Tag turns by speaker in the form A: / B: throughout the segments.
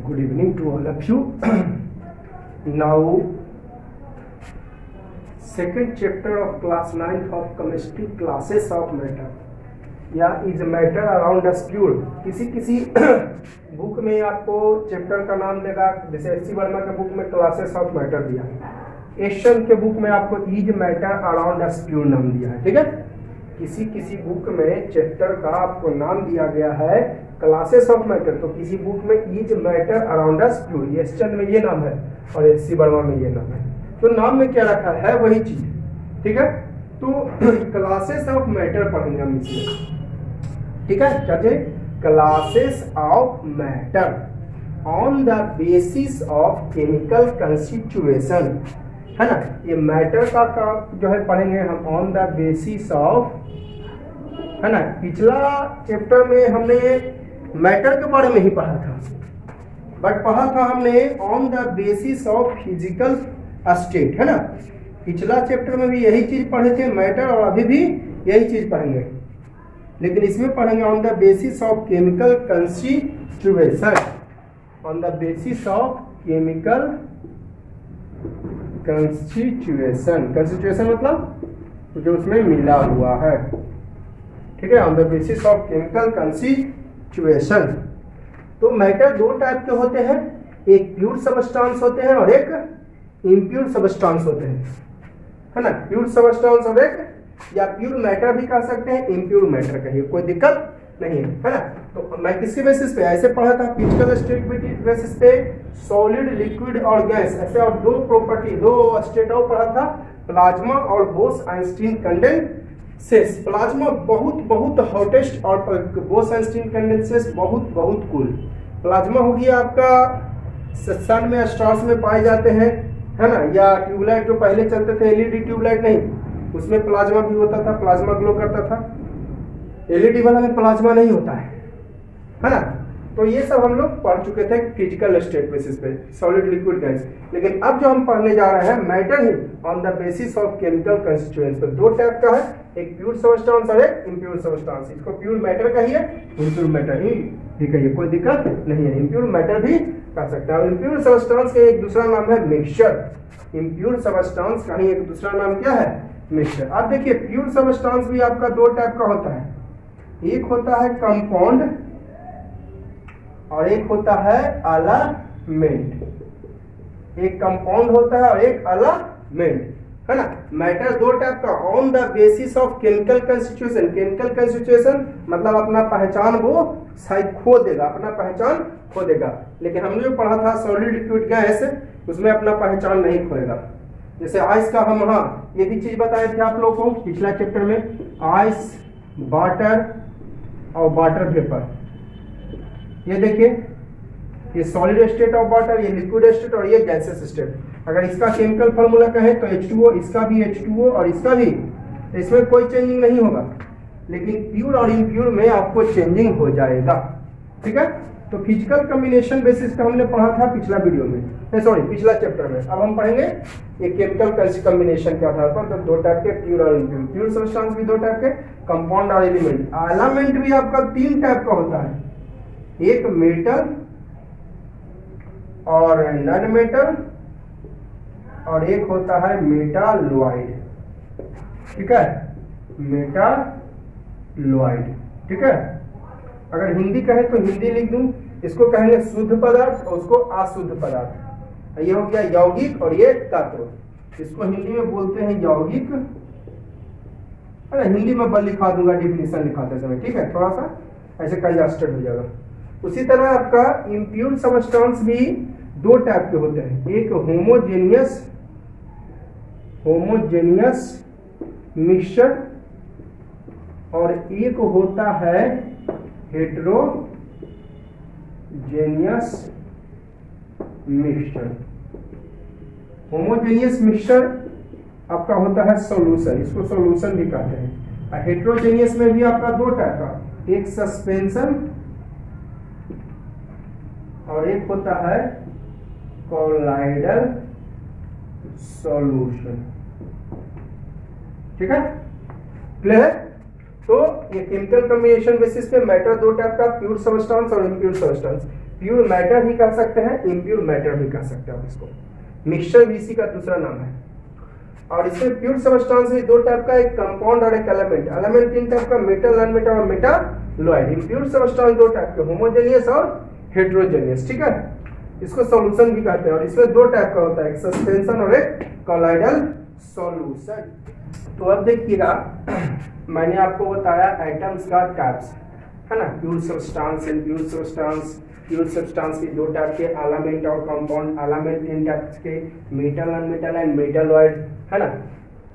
A: Good evening to all of you. Now, second chapter of class 9th of chemistry, classes of matter. या is matter around us pure. किसी book में आपको chapter का नाम देगा, जैसे एस सी वर्मा के बुक में क्लासेस ऑफ मैटर दिया है, एशियन के बुक में आपको is matter around us pure नाम दिया है. ठीक है, किसी बुक में चैप्टर का आपको नाम दिया गया है क्लासेस ऑफ मैटर, तो किसी बुक में is matter around us pure, Asian में ये नाम है और एस सी वर्मा में ये नाम है. तो नाम में क्या रखा है वही चीज. ठीक है, तो क्लासेस ऑफ मैटर पढ़ेंगे हम इसमें. ठीक है, क्या चाहिए? Classes of matter on the basis of chemical constitution, है ना. ये मैटर का जो है पढ़ेंगे हम ऑन द बेसिस ऑफ, है ना. पिछला चैप्टर में हमने मैटर के बारे में ही पढ़ा था, बट पढ़ा था हमने on the basis of physical state, है ना. पिछला चैप्टर में भी यही चीज पढ़े थे मैटर, और अभी भी यही चीज पढ़ेंगे, लेकिन इसमें पढ़ेंगे on the basis of chemical constitution. On the basis of chemical constitution, constitution मतलब जो उसमें मिला हुआ है. ठीक है, on the basis of chemical constitution. तो मैटर दो टाइप के होते हैं, एक प्योर सबस्टांस होते हैं और एक इम्प्योर सबस्टांस होते हैं, है ना. प्योर सबस्टांस और एक, या प्योर मैटर भी कह सकते हैं, इम्प्योर मैटर कहिए, कोई दिक्कत नहीं है, है ना. तो मैं किसके बेसिस पे ऐसे पढ़ा था, फिजिकल स्टेट बेसिस पे, सॉलिड, लिक्विड और गैस, ऐसे और दो प्रॉपर्टी, दो स्टेट और पढ़ा था, प्लाज्मा और बोस-आइंस्टीन कंडेंसेस. प्लाज्मा बहुत हॉटेस्ट और बोस-आइंस्टीन कंडेंसेस बहुत कूल. प्लाज्मा हो गया आपका सन में, स्टार्स में पाए जाते हैं, है ना. या ट्यूबलाइट जो पहले चलते थे, एलईडी ट्यूबलाइट नहीं, उसमें प्लाज्मा भी होता था, प्लाज्मा ग्लो करता था. एलईडी वाला में प्लाज्मा नहीं होता है ना. तो ये सब हम लोग पढ़ चुके थे फिजिकल स्टेट बेसिस पे, सॉलिड, लिक्विड, गैस. लेकिन अब जो हम पढ़ने जा रहे हैं matter he on the basis of chemical constituents. तो दो टाइप का है, एक प्योर सबस्टांस और एक इम्प्योर सबस्टांस. इसको प्योर मैटर कहिए, इम्प्योर मैटर ही कहिए, कोई दिक्कत नहीं है. इम्प्योर मैटर भी कह सकते हैं. इम्प्योर सबस्टांस का एक दूसरा नाम है मिक्सचर. इम्प्योर सबस्टांस का ही एक दूसरा नाम क्या है? मिक्सचर. अब देखिए, प्योर सबस्टांस भी आपका दो टाइप का होता है, एक होता है कंपाउंड और एक होता है एलिमेंट. एक कंपाउंड होता है और एक एलिमेंट, है ना. मैटर दो टाइप का, on the basis of chemical constitution. Chemical constitution मतलब अपना पहचान वो शायद खो देगा, अपना पहचान खो देगा. लेकिन हमने जो पढ़ा था सॉलिड, लिक्विड, गैस, उसमें अपना पहचान नहीं खोएगा. जैसे आइस का हम, हाँ, ये भी चीज बताए थे आप लोगों को पिछला चैप्टर में, आइस, वाटर और वाटर वेपर. ये देखिए, ये सॉलिड स्टेट ऑफ वाटर, ये लिक्विड स्टेट और ये गैसेस स्टेट. अगर इसका केमिकल फार्मूला कहें तो H2O, इसका भी H2O और इसका भी, तो इसमें कोई चेंजिंग नहीं होगा. लेकिन प्योर और इम्प्योर में आपको चेंजिंग हो जाएगा. ठीक है, तो फिजिकल कॉम्बिनेशन बेसिस का हमने पढ़ा था पिछला वीडियो में, सॉरी पिछला चैप्टर में. अब हम पढ़ेंगे ये केमिकल कॉम्बिनेशन के आधार पर. तो दो टाइप के, प्योर और इम्प्योर. प्योर सब्सटेंस भी दो टाइप के, कंपाउंड और एलिमेंट. एलिमेंट भी आपका तीन टाइप का होता है, एक मेटल और नॉन मेटल और एक होता है मेटालॉइड. ठीक है, मेटालॉइड. ठीक है, अगर हिंदी कहे तो हिंदी लिख दूं, इसको कहेंगे शुद्ध पदार्थ और उसको अशुद्ध पदार्थ. ये हो गया यौगिक और ये तत्व. इसको हिंदी में बोलते हैं यौगिक. अरे हिंदी में बल लिखा दूंगा डिफिनेशन लिखाते समय. ठीक है, थोड़ा सा ऐसे कंजस्टेड हो जाएगा. उसी तरह आपका इम्प्योर सबस्टेंस भी दो टाइप के होते हैं, एक होमोजेनियस मिक्सचर और एक होता है हेटेरोजेनियस मिक्सचर. होमोजेनियस मिक्सचर आपका होता है सॉल्यूशन, इसको सॉल्यूशन भी कहते हैं. हेटेरोजेनियस में भी आपका दो टाइप का, एक सस्पेंशन और एक होता है कोलाइडल सॉल्यूशन. ठीक है, क्लियर है. तो ये केमिकल कॉम्बिनेशन बेसिस पे मैटर दो टाइप का, प्योर सबस्टेंस और इम्प्योर सबस्टेंस। प्योर मैटर भी कह सकते हैं, इम्प्योर मैटर भी कह सकते हैं आप इसको। मिक्सचर भी इसी का दूसरा नाम है। और इसमें प्योर सबस्टेंस भी दो टाइप का, एक कंपाउंड और एक एलिमेंट। एलिमेंट तीन टाइप का, मेटल, नॉन-मेटल और मेटालॉइड। इम्प्योर सबस्टेंस दो टाइप के, होमोजेनियस और हेटेरोजेनियस, ठीक है। इसको सॉल्यूशन भी कहते हैं। और इसमें दो टाइप का होता है, एक सस्पेंशन और एक कॉलॉइडल सॉल्यूशन। तो अब देखिएगा मैंने आपको बताया एटम्स का टाइप्स, है ना, pure substance, impure substance. Pure substance के दो टाइप के, एलिमेंट और कंपाउंड। एलिमेंट तीन टाइप के, मेटल, नॉन-मेटल एंड मेटालॉइड, है ना।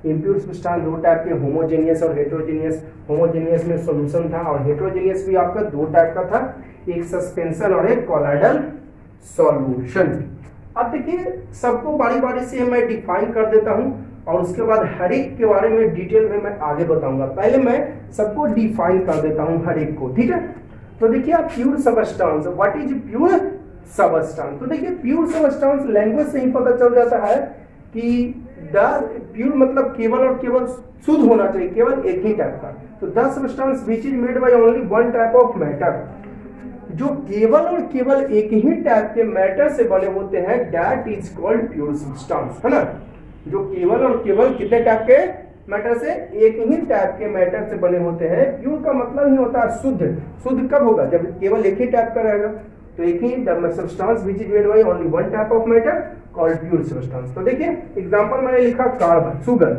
A: इम्प्योर सब्सटेंस दो टाइप के, होमोजेनियस और हेटेरोजेनियस। होमोजेनियस में सॉल्यूशन था और हेटेरोजेनियस भी आपका दो टाइप का था, एक सस्पेंशन और एक कॉलॉइडल सॉल्यूशन। अब देखिए सबको बारी बारी से मैं डिफाइन कर देता हूं और उसके बाद हर एक के बारे में डिटेल में मैं आगे बताऊंगा। पहले मैं सबको डिफाइन कर देता हूं हर एक को, ठीक है। तो देखिए आप pure substance, what is pure substance. तो देखिए प्योर सबस्टेंस लैंग्वेज से ही पता चल जाता है कि द प्योर मतलब केवल और केवल शुद्ध होना चाहिए, केवल एक ही टाइप का। तो the substance which is made by only one type of matter, जो केवल और केवल एक ही टाइप के मैटर से बने होते हैं, that is called pure substance, है ना। जो केवल और केवल कितने टाइप के मैटर से, एक ही टाइप के मैटर से बने होते हैं। प्योर का मतलब ही होता है शुद्ध। शुद्ध कब होगा, जब केवल एक ही टाइप का रहेगा। तो एक ही substance which is made by only one type of matter called pure substance. तो देखिए एग्जांपल मैंने लिखा कार्बन, शुगर।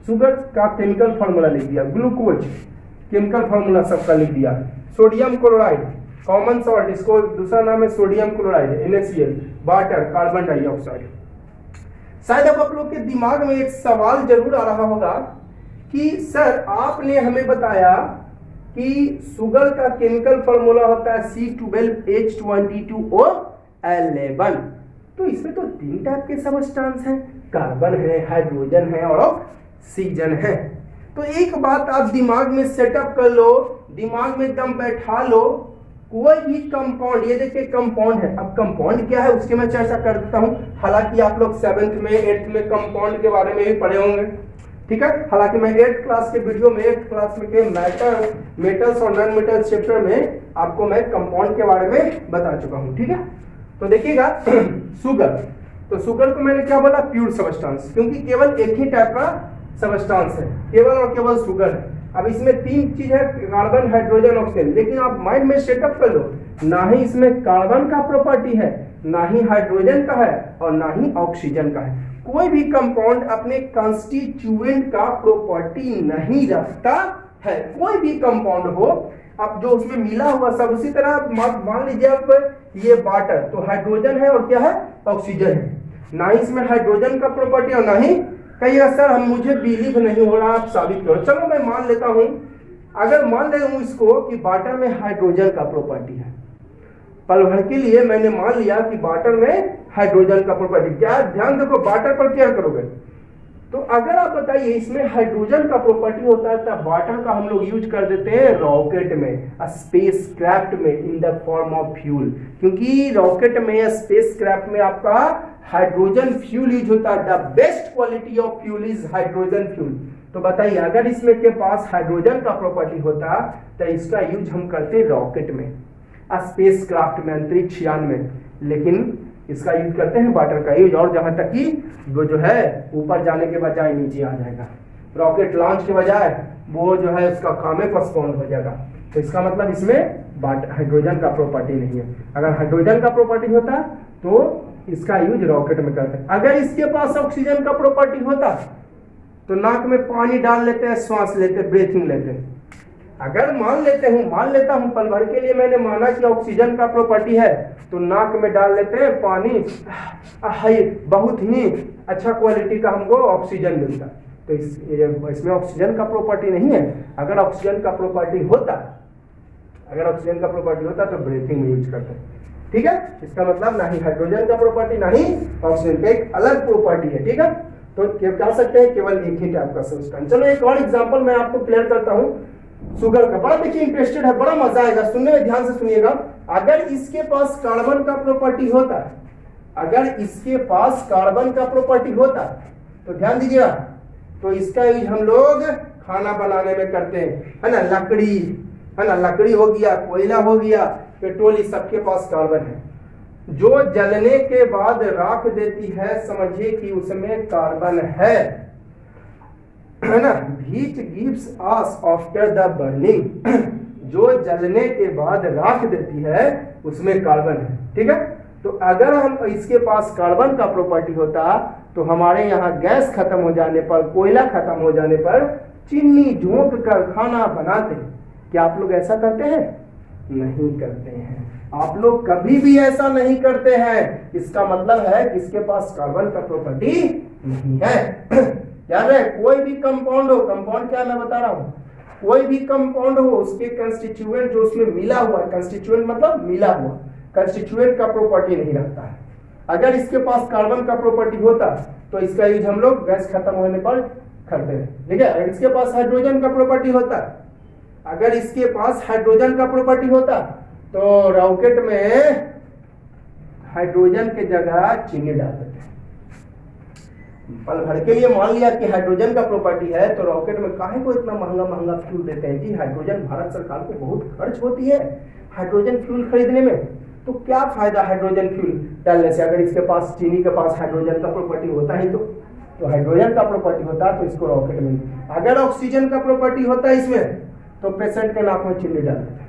A: शुगर का केमिकल फार्मूला लिख दिया, ग्लूकोज केमिकल फार्मूला सबका लिख दिया, सोडियम क्लोराइड कॉमन सॉल्ट, इसको दूसरा नाम है sodium chloride, NaCl, water, carbon dioxide. शायद अब आप लोग के दिमाग में एक सवाल जरूर आ रहा होगा कि सर आपने हमें बताया कि शुगर का केमिकल फार्मूला होता है C12H22O11, तो इसमें तो तीन टाइप के सबस्टेंस हैं, कार्बन है, हाइड्रोजन है और ऑक्सीजन है। तो एक बात आप दिमाग में सेटअप कर लो, दिमाग में एकदम बैठा लो, कोई भी कंपाउंड, ये देखिए कंपाउंड है। अब कंपाउंड क्या है उसकी मैं चर्चा कर देता हूं। हालांकि आप लोग 7th में 8th में कंपाउंड के बारे में भी पढ़े होंगे, ठीक है। हालांकि मैं 8th क्लास के वीडियो में 8th क्लास में के मेटल्स और नॉन मेटल्स चैप्टर में आपको मैं कंपाउंड के बारे में बता चुका हूं, ठीक है। तो देखिएगा शुगर, तो शुगर को मैंने क्या बोला, प्योर सबस्टेंस, क्योंकि केवल एक ही टाइप का सबस्टेंस है, केवल और केवल शुगर है। अब इसमें तीन चीज है, कार्बन, हाइड्रोजन, ऑक्सीजन, लेकिन आप माइंड में सेटअप कर लो, ना ही इसमें कार्बन का प्रॉपर्टी है, ना ही हाइड्रोजन का है और ना ही ऑक्सीजन का है। कोई भी कंपाउंड अपने कंस्टिट्यूएंट का प्रॉपर्टी नहीं रखता है, कोई भी कंपाउंड हो। अब जो उसमें मिला हुआ सब उसी तरह मान लीजिए आप ये वाटर, तो हाइड्रोजन है और क्या है, ऑक्सीजन है। ना ही इसमें हाइड्रोजन का प्रॉपर्टी और ना ही, कहिएगा सर हम मुझे बिलीव नहीं हो रहा, आप साबित करो। चलो मैं मान लेता हूं, अगर मान ले हूं इसको कि वाटर में हाइड्रोजन का प्रॉपर्टी है, पल भर के लिए मैंने मान लिया कि वाटर में हाइड्रोजन का प्रॉपर्टी, क्या ध्यान देखो वाटर पर क्या करोगे। तो अगर आप बताइए इसमें हाइड्रोजन का प्रॉपर्टी होता है तब वाटर का हम लोग यूज कर देते हैं रॉकेट में, स्पेस क्राफ्ट में, in the form of fuel, क्योंकि रॉकेट में, स्पेस क्राफ्ट में आपका हाइड्रोजन फ्यूल यूज होता है। The best quality of fuel is hydrogen fuel. तो बताइए अगर इसमें के पास हाइड्रोजन का प्रॉपर्टी होता तो इसका यूज हम करते रॉकेट में, स्पेस क्राफ्ट में, अंतरिक्ष यान में, लेकिन इसका यूज करते हैं वाटर का यूज। और जहां तक कि वो जो है ऊपर जाने के बजाय नीचे आ जाएगा, रॉकेट लॉन्च के बजाय वो जो है उसका काम है पोस्टपोन हो जाएगा। तो इसका मतलब इसमें हाइड्रोजन का प्रॉपर्टी नहीं है। अगर हाइड्रोजन का प्रॉपर्टी होता तो इसका यूज रॉकेट में करते हैं। अगर इसके पास ऑक्सीजन का प्रॉपर्टी होता तो नाक में पानी डाल लेते हैं, श्वास लेते, ब्रीथिंग लेते। अगर मान लेता हूं पल भर के लिए मैंने माना कि ऑक्सीजन का प्रॉपर्टी है, तो नाक में डाल लेते हैं पानी, बहुत ही अच्छा क्वालिटी का हमको ऑक्सीजन मिलता। तो इसमें ऑक्सीजन का प्रॉपर्टी नहीं है। अगर ऑक्सीजन का प्रॉपर्टी होता तो ब्रीथिंग में यूज करते हैं, ठीक है। इसका मतलब ना ही हाइड्रोजन का प्रॉपर्टी ना ही ऑक्सीजन का, एक अलग प्रॉपर्टी है, ठीक है। तो कह सकते हैं केवल एक ही टाइप का सब्सटेंस। चलो एक और एग्जांपल मैं आपको क्लियर करता हूं शुगर का, बड़ा देखिए इंटरेस्टेड है, बड़ा मजा आएगा सुनने में, ध्यान से सुनिएगा। अगर इसके पास कार्बन का प्रॉपर्टी होता, तो ध्यान दीजिएगा, तो इसका यूज हम लोग खाना बनाने में करते हैं, है ना, लकड़ी, है ना, लकड़ी हो गया, कोयला हो गया, पेट्रोल, इस सबके पास कार्बन है। जो जलने के बाद राख देती है, समझिए कि उसमें कार्बन है ना। Which gives us after the burning, जो जलने के बाद राख देती है उसमें कार्बन है, ठीक है। तो अगर हम इसके पास कार्बन का प्रॉपर्टी होता तो हमारे यहाँ गैस खत्म हो जाने पर, कोयला खत्म हो जाने पर चिमनी झोंक कर खाना बनाते। क्या आप लोग ऐसा करते हैं? नहीं करते हैं। आप लोग कभी भी ऐसा नहीं करते हैं। इसका मतलब है कि इसके पास कार्बन का प्रॉपर्टी नहीं है। याद है, कोई भी कंपाउंड हो, कंपाउंड क्या मैं बता रहा हूं, कोई भी कंपाउंड हो उसके कंस्टिट्यूएंट जो उसमें मिला हुआ है, कंस्टिट्यूएंट मतलब मिला हुआ, कंस्टिट्यूएंट का प्रॉपर्टी नहीं रखता है। अगर इसके पास कार्बन का प्रॉपर्टी होता तो इसका यूज हम लोग गैस खत्म होने पर करते हैं, ठीक है। अगर इसके पास हाइड्रोजन का प्रॉपर्टी होता, अगर इसके पास हाइड्रोजन का प्रॉपर्टी होता तो रॉकेट में हाइड्रोजन के जगह चीनी डाल देते। पल भर के लिए मान लिया कि हाइड्रोजन का प्रॉपर्टी है तो रॉकेट में काहे को इतना महंगा महंगा फ्यूल देते हैं जी। हाइड्रोजन भारत सरकार को बहुत खर्च होती है हाइड्रोजन फ्यूल खरीदने में, तो क्या फायदा हाइड्रोजन फ्यूल डालने से। अगर इसके पास, चीनी के पास हाइड्रोजन का प्रॉपर्टी होता ही तो हाइड्रोजन का प्रॉपर्टी होता तो इसको रॉकेट में, अगर ऑक्सीजन का प्रॉपर्टी होता इसमें तो पेशेंट के नाक में चीनी डाल देते।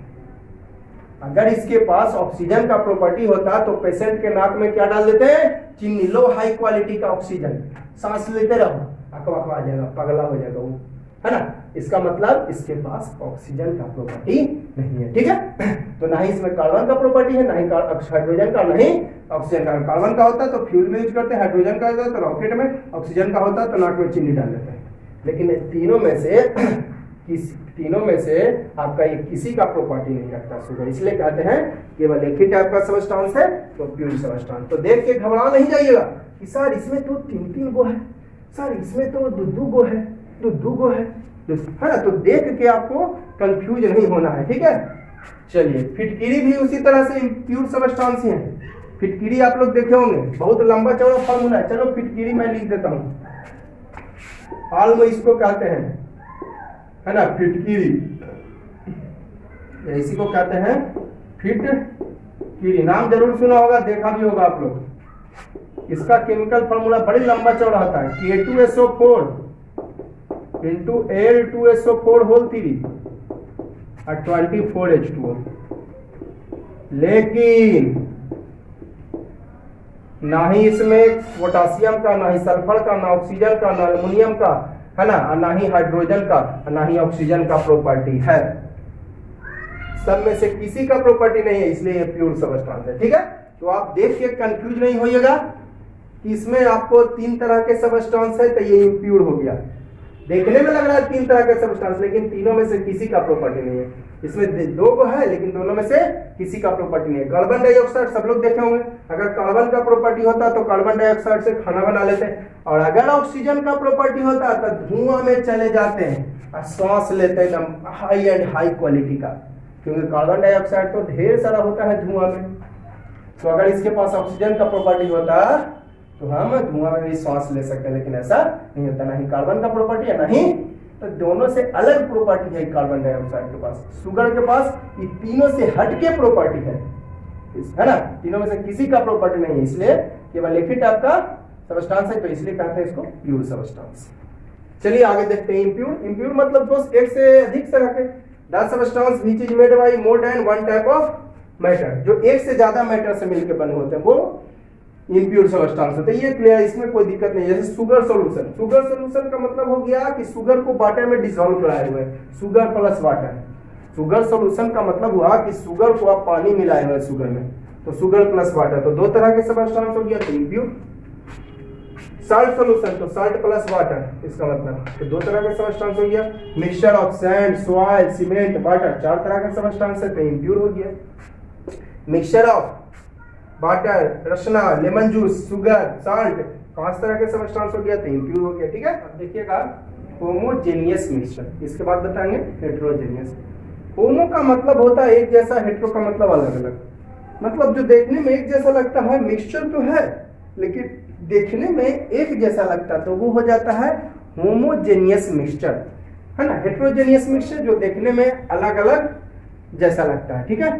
A: अगर इसके पास ऑक्सीजन का प्रॉपर्टी होता तो पेशेंट के नाक में क्या डाल देते हैं? चीनी, लो हाई क्वालिटी का ऑक्सीजन, सांस लेते रहो, अकवा आ जाएगा, पगला हो जाएगा वो, है ना। इसका मतलब इसके पास ऑक्सीजन का प्रॉपर्टी नहीं है, ठीक है। तो ना ही इसमें कार्बन का प्रॉपर्टी है, ना ही हाइड्रोजन का, नहीं ऑक्सीजन का। कार्बन का होता तो फ्यूल में यूज करते, हाइड्रोजन का होता तो रॉकेट में, ऑक्सीजन का होता तो नाक में चीनी डाल देते हैं। लेकिन तीनों में से आपका ये किसी का प्रॉपर्टी नहीं रखता शुगर, इसलिए कहते हैं केवल एक ही टाइप का सबस्टांस है तो प्योर सबस्टांस। तो देख के घबरा नहीं जाइएगा कि सर इसमें तो 3-3 गो है, सर इसमें तो 2-2 गो है, 2-2 गो है ना। तो देख के आपको कंफ्यूज नहीं होना है, ठीक है। चलिए, फिटकिरी भी उसी तरह से प्योर सबस्टांस ही है। फिटकिरी आप लोग देखे होंगे, बहुत लंबा चौड़ा फॉर्मूला है। चलो फिटकिरी मैं लिख देता हूँ। आल में इसको कहते हैं, है ना, फिटकिरी, इसी को कहते हैं फिटकिरी। नाम जरूर सुना होगा, देखा भी होगा आप लोग। इसका केमिकल फॉर्मूला बड़ी लंबा चौड़ा होता है, K2SO4 into Al2SO4 होल 3 और 24H2O। लेकिन ना ही इसमें पोटासियम का, ना ही सल्फर का, ना ऑक्सीजन का, ना एल्युमिनियम का, है ना, ना ही हाइड्रोजन का, ना ही ऑक्सीजन का प्रॉपर्टी है। सब में से किसी का प्रॉपर्टी नहीं है, इसलिए ये प्योर सबस्टांस है, ठीक है। तो आप देख के कंफ्यूज नहीं होइएगा कि इसमें आपको 3 तरह के सबस्टांस है तो ये इम्प्योर हो गया। देखने में लग रहा है 3 तरह के सबस्टांस, लेकिन तीनों में से किसी का प्रॉपर्टी नहीं है। इसमें 2 को है लेकिन दोनों में से किसी का प्रॉपर्टी नहीं है। कार्बन डाइऑक्साइड सब लोग देखे होंगे, अगर कार्बन का प्रॉपर्टी होता तो कार्बन डाइऑक्साइड से खाना बना लेते हैं, और अगर ऑक्सीजन का प्रॉपर्टी होता तो धुआं में चले जाते हैं और सांस लेते हैं एकदम हाई एंड हाई क्वालिटी का, क्योंकि कार्बन डाइऑक्साइड तो ढेर सारा होता है धुआं में। तो अगर इसके पास ऑक्सीजन का प्रॉपर्टी होता तो हम धुआं में भी सांस ले सकते हैं, लेकिन ऐसा नहीं होता। ना ही कार्बन का प्रॉपर्टी है, नहीं तो दोनों से अलग प्रॉपर्टी है कार्बन डाइऑक्साइड के पास। शुगर के पास ये तीनों से हटके प्रॉपर्टी है ना। तीनों में से किसी का प्रॉपर्टी नहीं है, इसलिए केवल एक ही टाइप का सबस्टांस है, तो इसलिए कहते हैं इसको प्योर सबस्टांस। चलिए आगे देखते हैं इम्प्योर। इम्प्योर मतलब दोस्त एक से अधिक तरह के, that substance which is made bye more than one type of matter, जो एक से ज्यादा मैटर से मिलकर बने होते हैं वो इम्प्योर सबस्टांस होते हैं। ये क्लियर, इसमें कोई दिक्कत नहीं है। जैसे शुगर सॉल्यूशन, शुगर सॉल्यूशन का मतलब हो गया कि शुगर को वाटर में डिसॉल्व कराए हुए, sugar plus water. Sugar solution का मतलब हुआ कि शुगर को आप पानी मिलाए हुए शुगर में, तो शुगर प्लस वाटर, तो 2 तरह के सबस्टांस हो गया, तो इम्प्योर। साल्ट सॉल्यूशन तो साल्ट प्लस वाटर, इसका मतलब तो 2 तरह के सबस्टांस हो गया। Mixture of sand, soil, cement, water, 4 तरह के सबस्टांस है, तो इम्प्योर हो गया। Mixture of water, Rasna, lemon juice, sugar, salt, 5 तरह के सबस्टांस हो गया, तो इम्प्योर हो गया, ठीक है। अब देखिएगा होमोजेनियस मिक्सचर, इसके बाद बताएंगे हेटेरोजेनियस। होमो का मतलब होता है एक जैसा, हेटेरो का मतलब अलग अलग, मतलब जो देखने में एक जैसा लगता है, मिक्सचर तो है लेकिन देखने में एक जैसा लगता, तो वो हो जाता है होमोजेनियस मिक्सचर। है ना। हेट्रोजेनियस मिक्सचर जो देखने में अलग अलग जैसा लगता है, ठीक है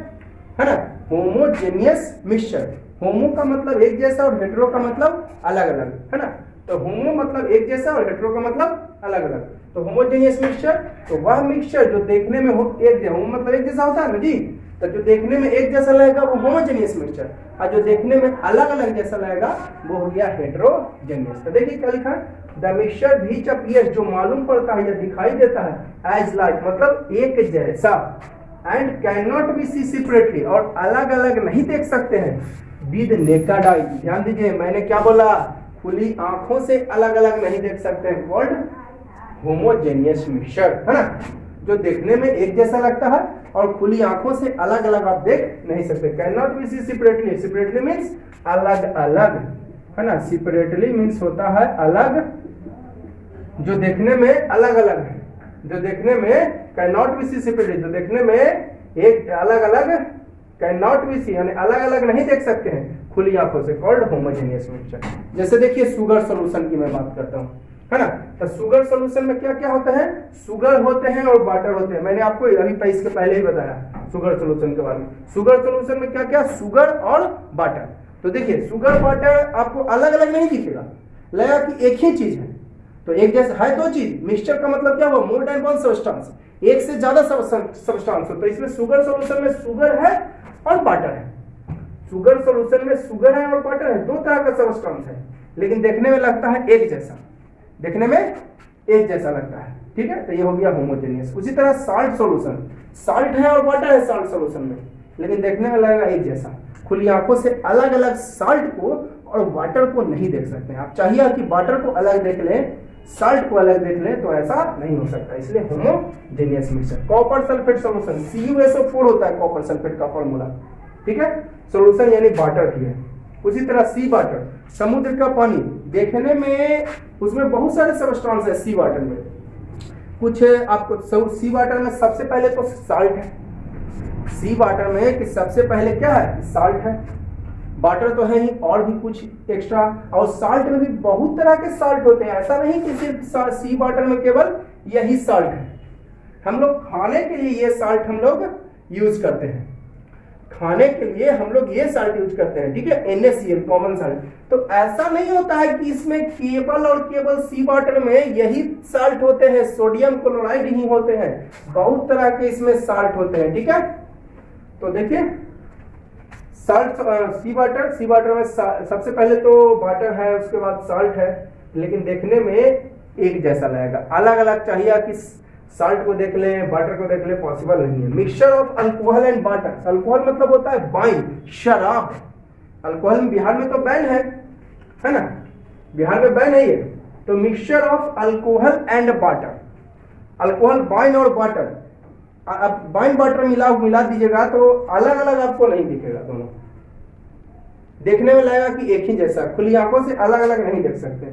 A: ना। होमोजेनियस मिक्सचर, होमो का मतलब एक जैसा और हेट्रो का मतलब अलग अलग, है ना। तो होमो मतलब एक जैसा और हेट्रो का मतलब अलग अलग। तो होमोजेनियस मिक्सचर तो वह मिक्सचर जो देखने में एक जैसा, होमो मतलब एक जैसा होता है ना जी, तो जो देखने में एक जैसा लगेगा वो होमोजेनियस मिक्सचर, और जो देखने में अलग अलग जैसा लगेगा वो हो गया हेट्रोजेनियस। तो देखिए क्या लिखा है, द मिक्सचर व्हिच अपीयर्स, जो मालूम पड़ता है या दिखाई देता है, एज लाइक मतलब एक जैसा, and can not be see separately, और अलग अलग नहीं देख सकते हैं, विद नेकेड आई। ध्यान दीजिए मैंने क्या बोला, खुली आंखों से अलग अलग नहीं देख सकते हैं, कॉल्ड होमोजेनियस मिक्सचर, है ना। जो देखने में एक जैसा लगता है और खुली आंखों से अलग अलग आप देख नहीं सकते। Can not be see separately, separately means अलग अलग, है ना। सेपरेटली मीन्स होता है अलग, जो देखने में अलग अलग है, जो देखने में can not be see separately, जो देखने में एक अलग अलग, कैन नॉट बी सी यानी अलग अलग नहीं देख सकते हैं खुली आंखों से, कॉल्ड होमोजेनियस मिक्सचर। जैसे देखिए शुगर सॉल्यूशन की मैं बात करता हूँ, है ना। तो शुगर सॉल्यूशन में क्या क्या होता है, शुगर होते हैं और वाटर होते हैं। मैंने आपको अभी इसके पहले ही बताया शुगर सॉल्यूशन के बारे में। शुगर सॉल्यूशन में क्या क्या, शुगर और वाटर। तो देखिए शुगर वाटर आपको अलग अलग नहीं दिखेगा, लगेगा कि एक ही चीज है, तो एक जैसा है दो चीज। मिक्सचर का मतलब क्या हुआ, मोर देन वन सब्सटेंस, एक से ज्यादा सब्सटेंस हो। तो इसमें शुगर सॉल्यूशन में शुगर है और वाटर है, शुगर सॉल्यूशन में शुगर है और वाटर है, दो तरह का सब्सटेंस है, लेकिन देखने में लगता है एक जैसा, देखने में एक जैसा लगता है, ठीक है। तो ये हो गया होमोजेनियस। उसी तरह साल्ट सॉल्यूशन, साल्ट है और वाटर है साल्ट सॉल्यूशन में, लेकिन देखने में लगेगा एक जैसा, खुली आंखों से अलग अलग साल्ट को और वाटर को नहीं देख सकते हैं। आप चाहिए कि वाटर को अलग देख लें, साल्ट को अलग देख लें, तो ऐसा नहीं हो सकता, इसलिए homogeneous mixture. Copper sulphate solution, CuSO4 होता है कॉपर सल्फेट का फॉर्मूला, ठीक है। सॉल्यूशन यानी वाटर भी है। उसी तरह सी वाटर, समुद्र का पानी, देखने में उसमें बहुत सारे सब्सटेंस है सी वाटर में। कुछ आपको सी वाटर में सबसे पहले तो साल्ट है, सी वाटर में कि सबसे पहले क्या है, साल्ट है। वाटर तो है ही, और भी कुछ एक्स्ट्रा, और साल्ट में भी बहुत तरह के साल्ट होते हैं। ऐसा नहीं कि सिर्फ सी वाटर में केवल यही साल्ट है। हम लोग खाने के लिए ये साल्ट हम लोग यूज करते हैं, खाने के लिए हम लोग ये साल्ट यूज करते हैं, ठीक है, NaCl कॉमन साल्ट। तो ऐसा नहीं होता है कि इसमें केवल और केवल सी वाटर में यही साल्ट होते हैं, सोडियम क्लोराइड ही होते हैं, बहुत तरह के इसमें साल्ट होते हैं, ठीक है। तो देखिए साल्ट, सी वाटर में सबसे पहले तो वाटर है, उसके बाद साल्ट है, लेकिन देखने में एक जैसा लगेगा। अलग अलग चाहिए कि साल्ट को देख लें, वाटर को देख लें, पॉसिबल नहीं है। Mixture of alcohol and water, alcohol मतलब होता है वाइन, शराब। अल्कोहल में बिहार में तो बैन है ना, बिहार में बैन है ये। तो mixture of alcohol and water, alcohol wine और वाटर, अब वाइन वाटर मिला दीजिएगा तो अलग अलग आपको नहीं दिखेगा, दोनों देखने में लगेगा कि एक ही जैसा, खुली आंखों से अलग अलग नहीं देख सकते।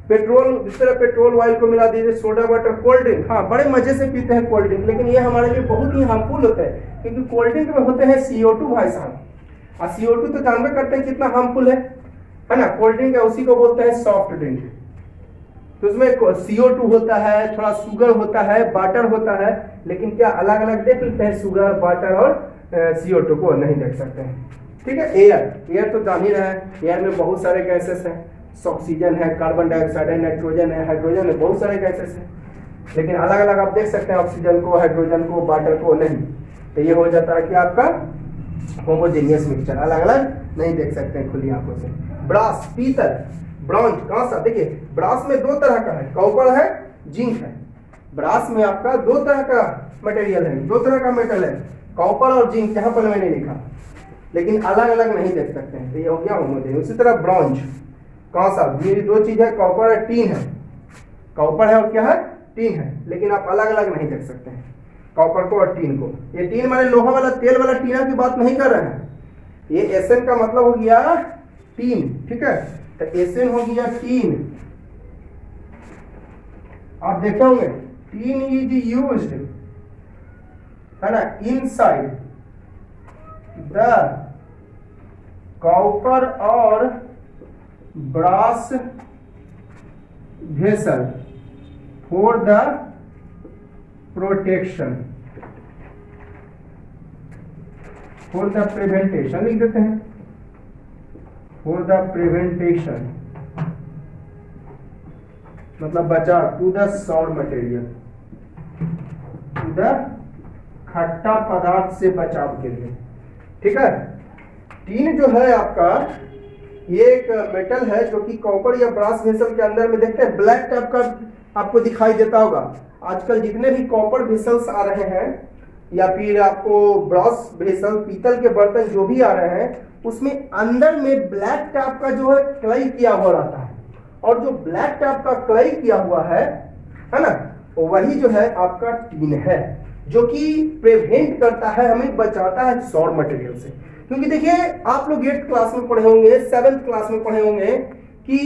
A: पेट्रोल, जिस तरह पेट्रोल ऑयल को मिला दीजिए, सोडा वाटर, कोल्ड ड्रिंक, हाँ बड़े मजे से पीते हैं कोल्ड ड्रिंक, लेकिन ये हमारे लिए बहुत ही हार्मफुल होता है, क्योंकि कोल्ड ड्रिंक में होते हैं CO2 भाई साहब, और CO2 तो जानते करते हैं कितना हार्मफुल है ना। कोल्ड ड्रिंक है, उसी को बोलते हैं सॉफ्ट ड्रिंक। तो उसमें CO2 होता है, थोड़ा शुगर होता है, वाटर होता है, लेकिन क्या अलग अलग देख लेते हैं, शुगर, वाटर और CO2 को नहीं देख सकते हैं, ठीक है। एयर तो जान ही रहे हैं, एयर में बहुत सारे गैसेस हैं, ऑक्सीजन है, कार्बन डाइऑक्साइड है, नाइट्रोजन है, हाइड्रोजन है, बहुत सारे गैसेस हैं, लेकिन अलग अलग आप देख सकते हैं, ऑक्सीजन को, हाइड्रोजन को, वाटर को नहीं। तो ये हो जाता है कि आपका होमोजेनियस मिक्सचर, अलग अलग नहीं देख सकते हैं खुली आंखों से। ब्रास, पीतल, ब्रॉन्ज, कांसा, देखिए ब्रास में दो तरह का है, कॉपर है, जिंक है। ब्रास में आपका दो तरह का मटेरियल है, दो तरह का मेटल है, कॉपर और जिंक, यहाँ पर मैंने लिखा, लेकिन अलग अलग नहीं देख सकते हैं। तो ये हो गया होमोजेनियस। उसी तरह ब्रॉन्ज, कांसा, ये दो चीज है, कॉपर है, टीन है, कॉपर है और क्या है, टीन है, लेकिन आप अलग अलग नहीं देख सकते हैं कॉपर को और टीन को। ये टीन माने लोहा वाला, तेल वाला टीना की बात नहीं कर रहे हैं, ये SN का मतलब हो गया टीन, ठीक है। तो SN हो गया टीन। आप देखे होंगे टीन इज यूज्ड, है ना, इनसाइड द कॉपर और brass vessel for the protection, for the preventation लिख देते हैं, फॉर द प्रिवेंटेशन मतलब बचाव, to the sour material, to the खट्टा पदार्थ से बचाव के लिए। ठीक है, टीन जो है आपका ये एक मेटल है जो कि कॉपर या ब्रास वेसल के अंदर में देखते हैं ब्लैक टाइप का आपको दिखाई देता होगा। आजकल जितने भी कॉपर वेसल्स आ रहे हैं या फिर आपको ब्रास वेसल पीतल के बर्तन जो भी आ रहे हैं उसमें अंदर में ब्लैक टाइप का जो है क्लाई किया हुआ रहता है, और जो ब्लैक टाइप का क्लाई किया हुआ है ना, वही जो है आपका टीन है जो कि प्रिवेंट करता है, हमें बचाता है सौर मटेरियल से। क्योंकि देखिए आप लोग 8th क्लास में पढ़े होंगे, 7th क्लास में पढ़े होंगे कि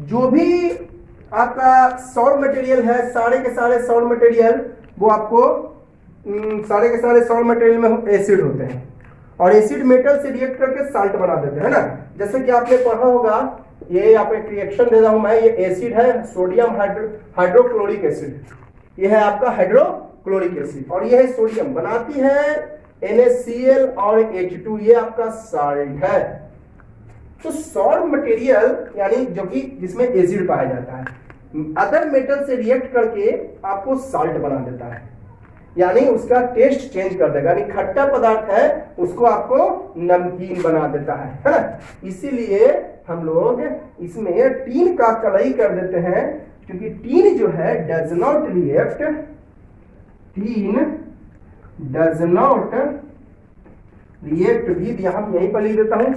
A: जो भी आपका सौर मटेरियल है, सारे के सारे सौर मटेरियल वो आपको सारे के सारे सौर मटेरियल में एसिड होते हैं, और एसिड मेटल से रिएक्ट करके साल्ट बना देते हैं ना। जैसे कि आपने पढ़ा होगा, ये आप एक रिएक्शन दे रहा हूं मैं, ये एसिड है सोडियम हाइड्रोक्लोरिक एसिड, ये है आपका हाइड्रोक्लोरिक एसिड, और ये है सोडियम, बनाती है NaCl और H2, ये आपका साल्ट है। तो सॉल्ट मटेरियल यानी जो कि जिसमें एसिड पाया जाता है, अदर मेटल से रिएक्ट करके आपको साल्ट बना देता है, यानी उसका टेस्ट चेंज कर देगा, यानी खट्टा पदार्थ है उसको आपको नमकीन बना देता है ना। इसीलिए हम लोग इसमें टीन का कलई कर देते हैं, क्योंकि टीन जो है does not react, tin does not react भी यहां यहीं पर लिख देता हूं,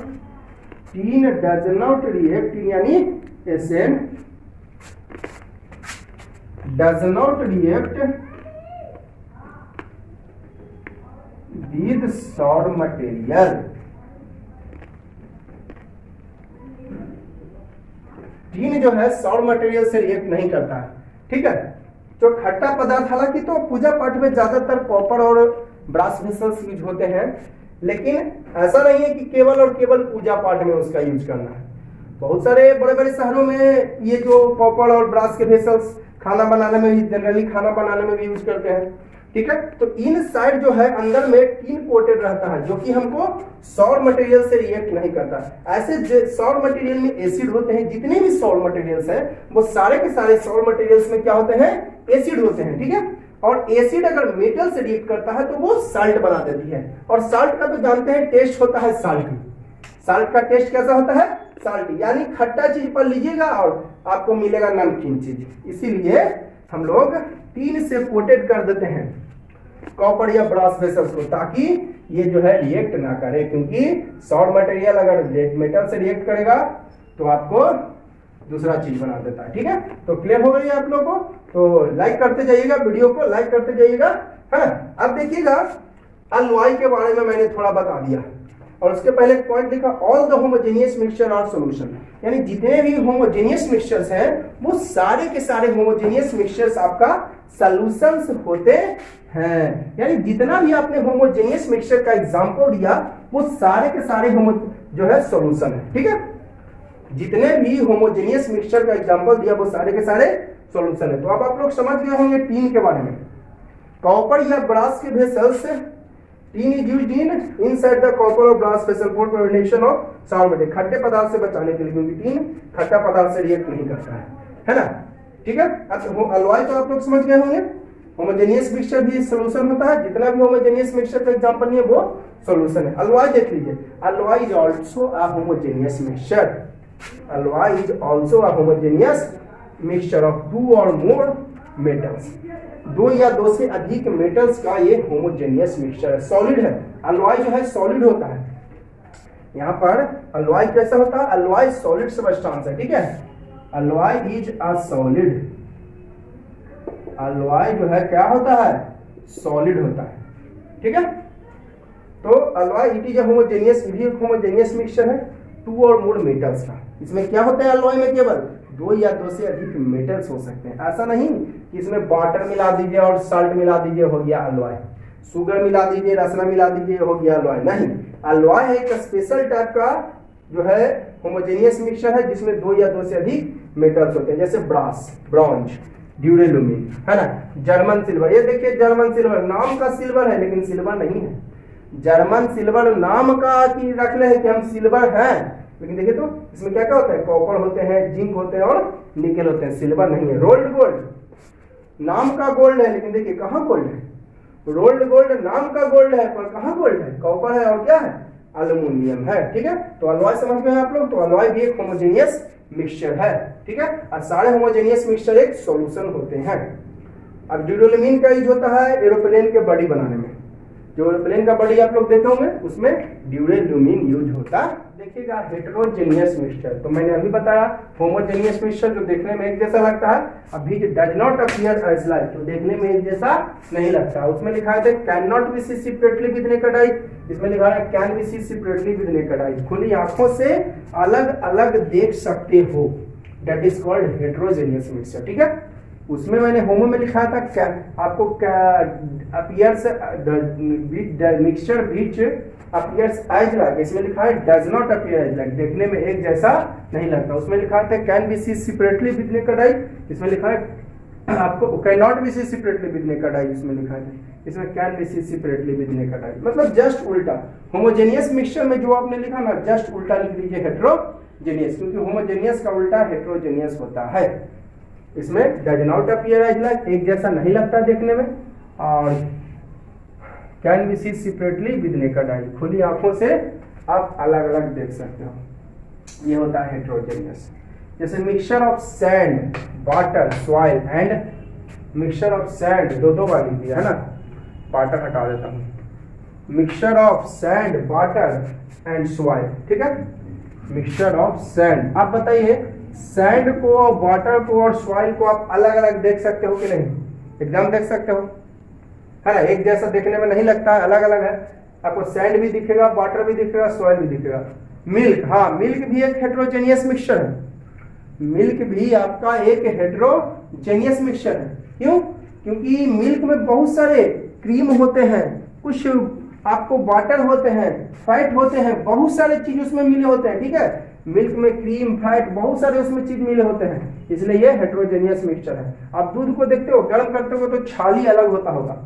A: टीन डज नॉट रिएक्ट यानी SN does not react with sour material. Tin जो है सौर मटेरियल से रिएक्ट नहीं करता है। ठीक है, जो खट्टा पदार्थ, हालांकि तो पूजा पाठ में ज्यादातर कॉपर और ब्रास वेसल्स यूज होते हैं, लेकिन ऐसा नहीं है कि केवल और केवल पूजा पाठ में उसका यूज करना है। बहुत सारे बड़े बड़े शहरों में ये जो कॉपर और ब्रास के वेसल्स खाना बनाने में भी, जनरली खाना बनाने में भी यूज करते हैं। ठीक है, तो इन साइड जो है अंदर में टीन कोटेड रहता है जो कि हमको सौर मटेरियल से रिएक्ट नहीं करता। ऐसे सौर मटेरियल में एसिड होते हैं, जितने भी सौर मटेरियल्स हैं वो सारे के सारे सौर मटेरियल्स में क्या होते हैं, एसिड होते हैं। ठीक है, और एसिड अगर मेटल से रिएक्ट करता है तो वो साल्ट बना देती है, और साल्ट का तो जानते हैं टेस्ट होता है साल्टी। साल्ट का टेस्ट कैसा होता है, साल्टी, यानी खट्टा चीज पर लीजिएगा और आपको मिलेगा नमकीन चीज। इसीलिए हम लोग टीन से कोटेड कर देते हैं कॉपर या ब्रास वेसल्स को, ताकि ये जो है रिएक्ट ना करे, क्योंकि सौर मटेरियल अगर मेटल से रिएक्ट करेगा तो आपको दूसरा चीज बना देता है। ठीक है, तो क्लियर हो गई आप लोगों को, तो लाइक करते जाइएगा, वीडियो को लाइक करते जाइएगा। है, अब देखिएगा अलॉय के बारे में मैंने थोड़ा बता दिया, और उसके पहले एक पॉइंट लिखा, ऑल द होमोजेनियस मिक्सचर और सॉल्यूशन, यानी जितने भी होमोजेनियस मिक्सचर्स हैं वो सारे के सारे होमोजेनियस मिक्सचर्स आपका सॉल्यूशंस होते हैं। यानी जितना भी आपने होमोजेनियस मिक्सचर का एग्जांपल दिया वो सारे के सारे जो है सॉल्यूशन है। ठीक है, जितने भी होमोजेनियस मिक्सचर का एग्जांपल दिया वो सारे के सारे सॉल्यूशन है। तो अब आप लोग समझ गए होंगे टीन के बारे में। कॉपर या ब्रास के vessels, tin is used inside the copper और brass vessel for prevention of sour material, खट्टे पदार्थ से बचाने के लिए, क्योंकि टीन खट्टा पदार्थ से रिएक्ट नहीं करता है ना। ठीक है, अब अलॉय तो आप लोग समझ गए होंगे, होमोजेनियस मिक्सचर भी सॉल्यूशन होता है, जितना भी होमोजेनियस मिक्सचर का एग्जांपल नहीं है वो सॉल्यूशन है। अलॉय देख लीजिए, alloy is also a homogeneous mixture, alloy is also a homogeneous mixture of two or more metals, दो या दो से अधिक मेटल्स का ये होमोजेनियस मिक्सचर है। सॉलिड है, अलॉय जो है सॉलिड होता है। यहाँ पर अलॉय कैसा होता है, अलॉय सॉलिड सब्सटेंस है। ठीक है, alloy is a solid, alloy जो है क्या होता है, सॉलिड होता है। ठीक है, तो alloy it is a homogeneous, homogeneous mixture है टू और मोर मेटल्स का। इसमें क्या होता है अलॉय में, केवल दो या दो से अधिक मेटल्स हो सकते हैं। ऐसा नहीं कि इसमें वाटर मिला दीजिए और साल्ट मिला दीजिए हो गया अलॉय, शुगर मिला दीजिए, रसना मिला दीजिए हो गया अलॉय। नहीं, अलॉय है एक स्पेशल टाइप का जो है होमोजेनियस मिक्सचर है जिसमें दो या दो से अधिक मेटल्स होते हैं, जैसे ब्रास, ब्रॉन्ज, ड्यूरेलुमिन, है ना। जर्मन सिल्वर, ये देखिए जर्मन सिल्वर नाम का सिल्वर है लेकिन सिल्वर नहीं है। जर्मन सिल्वर नाम का कि रख ले है कि हम सिल्वर हैं, लेकिन देखिए तो इसमें क्या क्या होता है, कॉपर होते हैं, जिंक होते हैं और निकल होते हैं, सिल्वर नहीं है। रोल्ड गोल्ड नाम का गोल्ड है लेकिन देखिए कहाँ गोल्ड है, रोल्ड गोल्ड नाम का गोल्ड है पर कहाँ गोल्ड है, कॉपर है और क्या है, एल्युमिनियम है। ठीक है, तो अलॉय समझ में है आप लोग, तो अलॉय भी एक होमोजेनियस मिक्सचर है। ठीक है, और सारे होमोजेनियस मिक्सचर एक सॉल्यूशन होते हैं। अब ड्यूरेलुमिन का यूज होता है एरोप्लेन के बॉडी बनाने में, जो एरोप्लेन का बॉडी आप लोग देखे होंगे उसमें ड्यूरेलुमिन यूज होता है। देखिएगा हेटेरोजेनियस मिक्सचर, तो मैंने अभी बताया होमोजेनियस मिक्सचर जो देखने में एक जैसा लगता है, अभी जो does not appear as like, तो देखने में एक जैसा नहीं लगता। उसमें लिखा है can not be see separately with naked eye, इसमें लिखा है can be see separately with naked eye, खुली आंखों से अलग अलग देख सकते हो, that is called heterogeneous mixture. ठीक है, उसमें मैंने होमो में लिखा था क्या आपको, अपीयर्स मिक्सचर बीच अपीयर्स एज लाइक, इसमें लिखा है does not appear as like, देखने में एक जैसा नहीं लगता। उसमें लिखा था can be see separately with naked eye, इसमें लिखा है आपको can not be see separately with naked eye, इसमें लिखा है, इसमें can be see separately with naked eye, मतलब जस्ट उल्टा। होमोजेनियस मिक्सचर में जो आपने लिखा ना जस्ट उल्टा लिख दीजिए हेटेरोजेनियस, क्योंकि होमोजेनियस का उल्टा हेटेरोजेनियस होता है। इसमें does not appear as like, एक जैसा नहीं लगता देखने में, और can be see separately with naked eye, खुली आंखों से आप अलग अलग देख सकते हो, ये होता है हेटेरोजेनियस। जैसे mixture of sand water soil and, mixture of sand दो बार लिख दिया है ना, वाटर हटा देता हूँ, mixture of sand water and soil. ठीक है, मिक्सचर ऑफ सैंड, आप बताइए सैंड को, वाटर को और सॉइल को आप अलग अलग देख सकते हो कि नहीं, एकदम देख सकते हो, है ना, एक जैसा देखने में नहीं लगता है, अलग अलग है। आपको सैंड भी दिखेगा, वाटर भी दिखेगा, सॉइल भी दिखेगा। मिल्क, हाँ मिल्क भी एक हेटेरोजेनियस मिक्सचर है, मिल्क भी आपका एक हेटेरोजेनियस मिक्सचर है। क्यों? क्योंकि मिल्क में बहुत सारे क्रीम होते हैं, कुछ आपको वाटर होते हैं, फैट होते हैं, बहुत सारे चीज उसमें मिले होते हैं। ठीक है, मिल्क में क्रीम फैट बहुत सारे उसमें चीज मिले होते हैं, इसलिए ये हेटेरोजेनियस मिक्सचर है। आप दूध को देखते हो, गर्म करते हो तो छाली अलग होता होगा,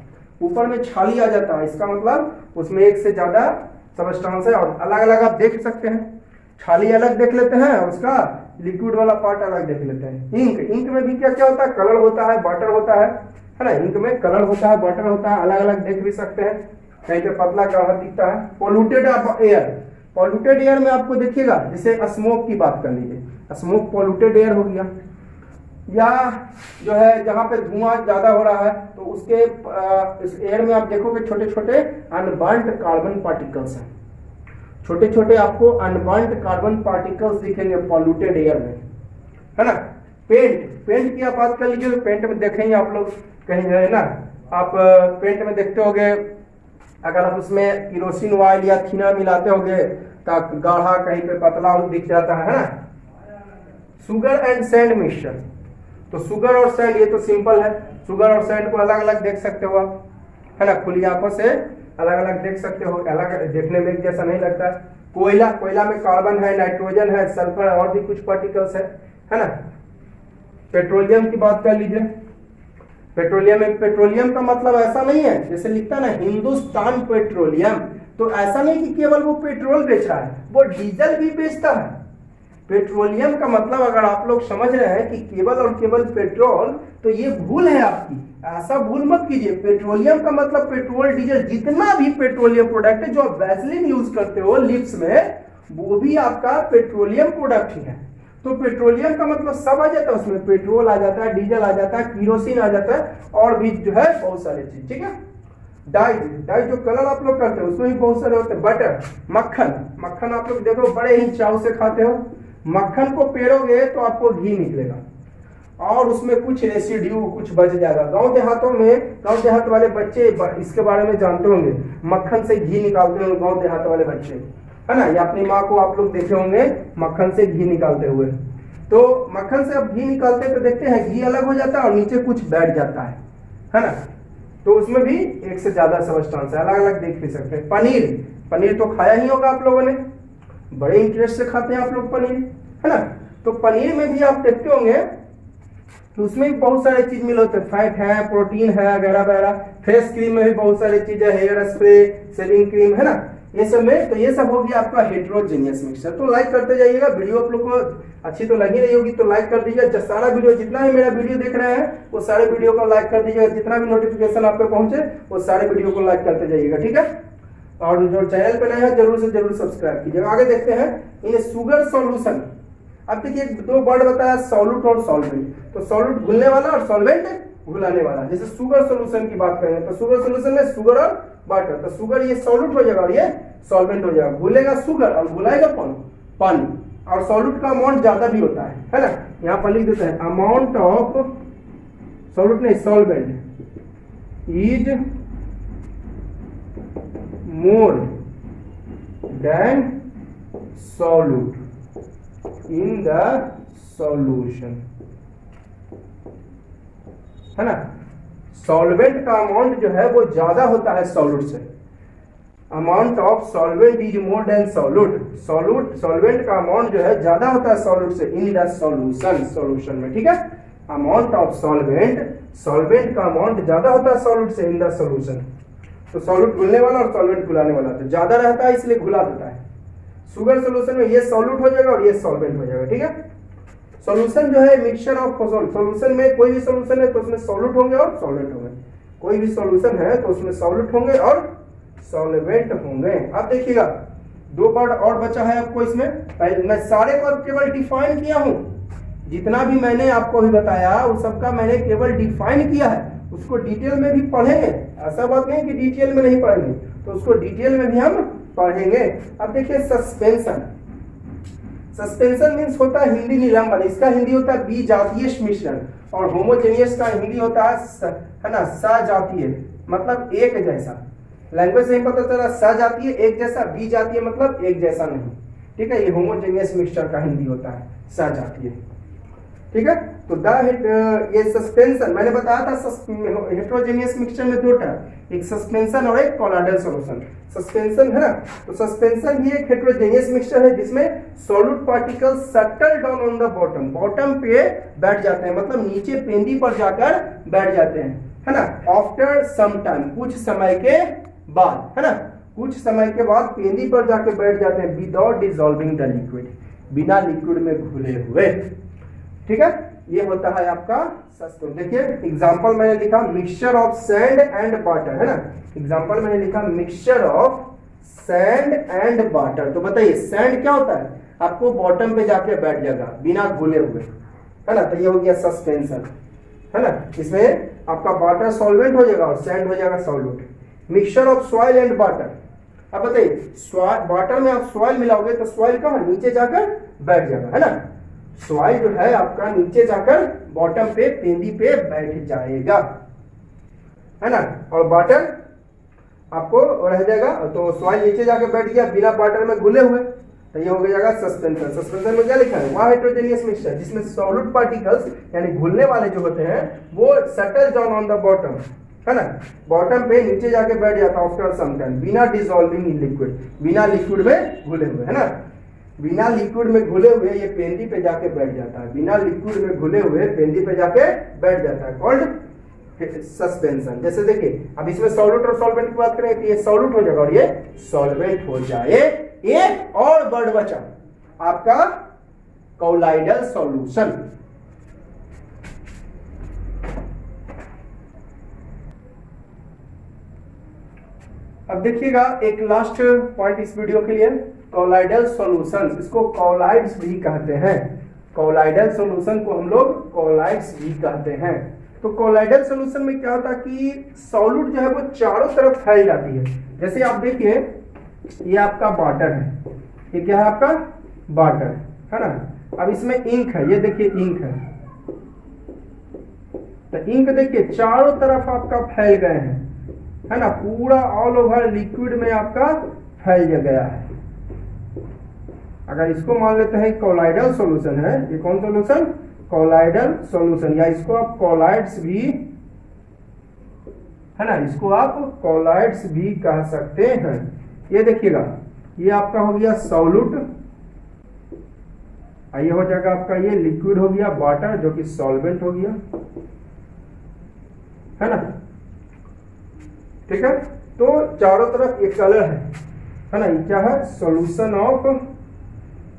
A: ऊपर में छाली आ जाता है, इसका मतलब उसमें एक से ज्यादा सबस्टांस है और अलग अलग आप देख सकते हैं। छाली अलग देख लेते हैं और उसका लिक्विड वाला पार्ट अलग देख लेते हैं। इंक, इंक में भी क्या क्या होता है, कलर होता है, वाटर होता है ना, इंक में कलर होता है, वाटर होता है, अलग अलग देख भी सकते हैं, कहीं पे पतला गाढ़ा दिखता है। पॉल्यूटेड एयर, पॉल्यूटेड एयर में आपको देखिएगा, जैसे स्मोक की बात कर लीजिए, स्मोक पॉल्यूटेड एयर हो गया, या जो है जहां पे धुआं ज्यादा हो रहा है तो उसके इस एयर में आप देखोगे छोटे छोटे अनबर्न्ड कार्बन पार्टिकल्स हैं, छोटे छोटे आपको अनबर्न्ड कार्बन पार्टिकल्स दिखेंगे पॉल्यूटेड एयर में, है ना। पेंट, पेंट की आप बात कर लीजिए, पेंट में देखेंगे आप लोग कहीं है ना, आप पेंट में देखते होगे अगर आप उसमें केरोसिन ऑयल या थीना मिलाते होगे तो गाढ़ा कहीं पे पतला दिख जाता है ना। शुगर एंड सैंड मिक्सचर, तो शुगर और सैंड ये तो सिंपल है, शुगर और सैंड को अलग अलग देख सकते हो आप, है ना, खुली आंखों से अलग अलग देख सकते हो, अलग देखने में एक जैसा नहीं लगता। कोयला, कोयला में कार्बन है, नाइट्रोजन है, सल्फर और भी कुछ पार्टिकल्स है ना। पेट्रोलियम की बात कर लीजिए, पेट्रोलियम में, पेट्रोलियम का मतलब ऐसा नहीं है जैसे लिखता है ना हिंदुस्तान पेट्रोलियम, तो ऐसा नहीं कि केवल वो पेट्रोल बेच रहा है, वो डीजल भी बेचता है। पेट्रोलियम का मतलब अगर आप लोग समझ रहे हैं कि केवल और केवल पेट्रोल, तो ये भूल है आपकी, ऐसा भूल मत कीजिए। पेट्रोलियम का मतलब पेट्रोल, डीजल, जितना भी पेट्रोलियम प्रोडक्ट है, जो आप वैसलीन यूज करते हो लिप्स में, वो भी आपका पेट्रोलियम प्रोडक्ट ही है। तो पेट्रोलियम का मतलब सब आ जाता है उसमें, पेट्रोल आ जाता है, डीजल आ जाता है, केरोसिन आ जाता है, और भी जो है बहुत सारे चीज। ठीक है, डाई, डाई जो कलर आप लोग करते हो उसमें भी बहुत सारे होते हैं। बटर, मक्खन, मक्खन आप लोग देखो बड़े ही चाव से खाते हो, मक्खन को पेरोगे तो आपको घी निकलेगा और उसमें कुछ रेसिड्यू कुछ बच जाएगा। गांव देहातों में, गांव देहात वाले बच्चे इसके बारे में जानते होंगे, मक्खन से घी निकालते होंगे गांव देहात वाले बच्चे, है ना, या अपनी माँ को आप लोग देखे होंगे मक्खन से घी निकालते हुए। तो मक्खन से अब घी निकालते तो देखते हैं घी अलग हो जाता है और नीचे कुछ बैठ जाता है ना, तो उसमें भी एक से ज्यादा सबस्टांस है, अलग अलग देख भी सकते हैं। पनीर, पनीर तो खाया ही होगा आप लोगों ने, बड़े इंटरेस्ट से खाते हैं आप लोग पनीर, है ना। तो पनीर में भी आप देखते होंगे कि उसमें भी बहुत सारे चीज मिले होते हैं, फैट है, प्रोटीन है, वगैरह वगैरह। फेस क्रीम में भी बहुत सारी चीजें, हेयर स्प्रे, शेविंग क्रीम, है ना, ये सब में। तो ये सब हो गया आपका हेट्रोजेनियस मिक्सचर। तो लाइक करते जाइएगा, वीडियो आप लोग को अच्छी तो लगी रही होगी तो लाइक कर दीजिएगा। सारा वीडियो, जितना भी मेरा वीडियो देख रहे हैं वो सारे वीडियो को लाइक कर दीजिएगा। जितना भी नोटिफिकेशन आप पे पहुंचे वो सारे वीडियो को लाइक करते जाइएगा, ठीक है। और जो चैनल पे नए हैं जरूर से जरूर सब्सक्राइब कीजिएगा। आगे देखते हैं इन शुगर सॉल्यूशन। अब देखिए दो वर्ड बताया, सॉल्यूट और सॉल्वेंट। तो सॉल्यूट घुलने वाला और सॉल्वेंट घुलाने वाला। जैसे शुगर सॉल्यूशन की बात करें तो शुगर सॉल्यूशन में शुगर और वाटर, तो शुगर ये सॉल्यूट हो जाएगा और ये सॉल्वेंट हो जाएगा। घुलेगा शुगर और घुलाएगा कौन, पानी। और सॉल्यूट का अमाउंट ज्यादा भी होता है ना। यहाँ पर लिख देते हैं अमाउंट ऑफ सॉल्यूट नहीं solvent is more than solute in the solution, है ना। सॉल्वेंट का अमाउंट जो है वो ज्यादा होता है सॉल्यूट से। Amount of solvent is more than solute, solvent का अमाउंट जो है ज्यादा होता है सॉल्यूट से इन द सॉल्यूशन, सॉल्यूशन में, ठीक है। अमाउंट ऑफ सॉल्वेंट का अमाउंट ज्यादा होता है सॉल्यूट से इन द सॉल्यूशन। तो सॉल्यूट घुलने वाला और सॉल्वेंट घुलाने वाला, तो ज्यादा रहता है इसलिए घुला देता है। शुगर सॉल्यूशन में ये सॉल्यूट हो जाएगा और ये सॉल्वेंट हो जाएगा, ठीक है। सॉल्यूशन जो है मिक्सचर ऑफ सॉल्यूशन में कोई भी सॉल्यूशन है तो उसमें सॉल्यूट होंगे और सॉल्वेंट होंगे। कोई भी सॉल्यूशन है तो उसमें सॉल्यूट होंगे और सॉल्वेंट होंगे। अब देखिएगा दो वर्ड और बचा है आपको इसमें। मैं सारे को केवल डिफाइन किया हूं, जितना भी मैंने आपको भी बताया उस सबका मैंने केवल डिफाइन किया है। उसको डिटेल में भी पढ़ेंगे, ऐसा बात नहीं कि डिटेल में नहीं पढ़ेंगे, तो उसको डिटेल में भी हम पढ़ेंगे। अब देखिए सस्पेंशन, सस्पेंशन मीन्स होता है हिंदी निलंबन। इसका हिंदी होता है विजातीय मिश्रण और होमोजेनियस का हिंदी होता है ना सजातीय, मतलब एक जैसा। लैंग्वेज नहीं पता चला, सजातीय एक जैसा, विजातीय मतलब एक जैसा नहीं, ठीक है। ये होमोजेनियस मिक्सचर का हिंदी होता है सजातीय, ठीक है। तो ये सस्पेंशन मैंने बताया था हेट्रोजेनियस मिक्सचर में दो टाइप, एक सस्पेंशन और एक कोलॉइडल सॉल्यूशन। सस्पेंशन है ना, तो सस्पेंशन भी एक हेट्रोजेनियस मिक्सचर है जिसमें solute particle subtle down on the bottom, bottom पे बैठ जाते हैं, मतलब नीचे पेंदी पर जाकर बैठ जाते हैं, है ना। आफ्टर सम टाइम, कुछ समय के बाद, है ना, कुछ समय के बाद पेंदी पर जाकर बैठ जाते हैं विदाउट डिसॉल्विंग द लिक्विड, बिना लिक्विड में घुले हुए, ठीक है। ये होता है आपका सस्पेंशन। देखिए एग्जांपल मैंने लिखा mixture of sand and water, है ना। एग्जांपल मैंने लिखा mixture of sand and water. तो बताइए सैंड क्या होता है, आपको बॉटम पे जाके बैठ जाएगा बिना घुले हुए, है ना। तो ये हो गया सस्पेंशन, है ना। इसमें आपका वाटर सॉल्वेंट हो जाएगा और सैंड हो जाएगा solute. Mixture of soil and water, अब बताइए वाटर में आप सॉइल मिलाओगे तो सॉइल कहाँ, नीचे जाकर बैठ जाएगा, है ना। सॉइल जो है आपका नीचे जाकर बॉटम पे पेंदी पे बैठ जाएगा, है ना। और वाटर आपको रह जाएगा, तो सॉइल नीचे जाकर बैठ गया बिना वाटर में घुले हुए, तो ये हो जाएगा सस्पेंशन। सस्पेंशन में क्या लिखा है, वह हेट्रोजेनियस मिक्सचर जिसमें सॉल्यूट पार्टिकल्स यानी घुलने वाले जो होते हैं वो subtle down on the bottom, है ना, बॉटम पे नीचे जाके बैठ जाता है आफ्टर सम टाइम बिना डिसॉल्विंग इन लिक्विड, बिना लिक्विड में घुले हुए, है ना। बिना लिक्विड में घुले हुए ये पेंदी पे जाके बैठ जाता है, बिना लिक्विड में घुले हुए पेंदी पे जाके बैठ जाता है, कॉल्ड सस्पेंशन। जैसे देखिए अब इसमें सॉल्यूट और सॉल्वेंट की बात करें तो ये सॉल्यूट हो जाएगा और ये सॉल्वेंट हो जाए। एक और वर्ड बचा आपका कोलाइडल सॉल्यूशन। अब देखिएगा एक लास्ट पॉइंट इस वीडियो के लिए, कोलाइडल सॉल्यूशंस, इसको कोलाइड्स भी कहते हैं। कोलाइडल सॉल्यूशन को हम लोग कोलाइड्स भी कहते हैं। तो कोलाइडल सॉल्यूशन में क्या होता है कि सॉल्यूट जो है वो चारों तरफ फैल जाती है। जैसे आप देखिए ये आपका वाटर है, ये क्या है आपका वाटर, है ना। अब इसमें इंक है, ये देखिए इंक है, तो इंक देखिए चारों तरफ आपका फैल गए हैं, है ना, पूरा ऑल ओवर लिक्विड में आपका फैल गया है। अगर इसको मान लेते हैं कोलाइडल सॉल्यूशन है, ये कौन सॉल्यूशन, कोलाइडल सॉल्यूशन, या इसको आप कोलाइड्स भी, है ना, इसको आप कोलाइड्स भी कह सकते हैं। ये देखिएगा ये आपका हो गया सॉल्यूट, ये हो जाएगा आपका ये लिक्विड हो गया, वाटर जो कि सॉल्वेंट हो गया, है ना। ठीक है, तो चारों तरफ ये कलर है ना, ये क्या है, सॉल्यूशन ऑफ,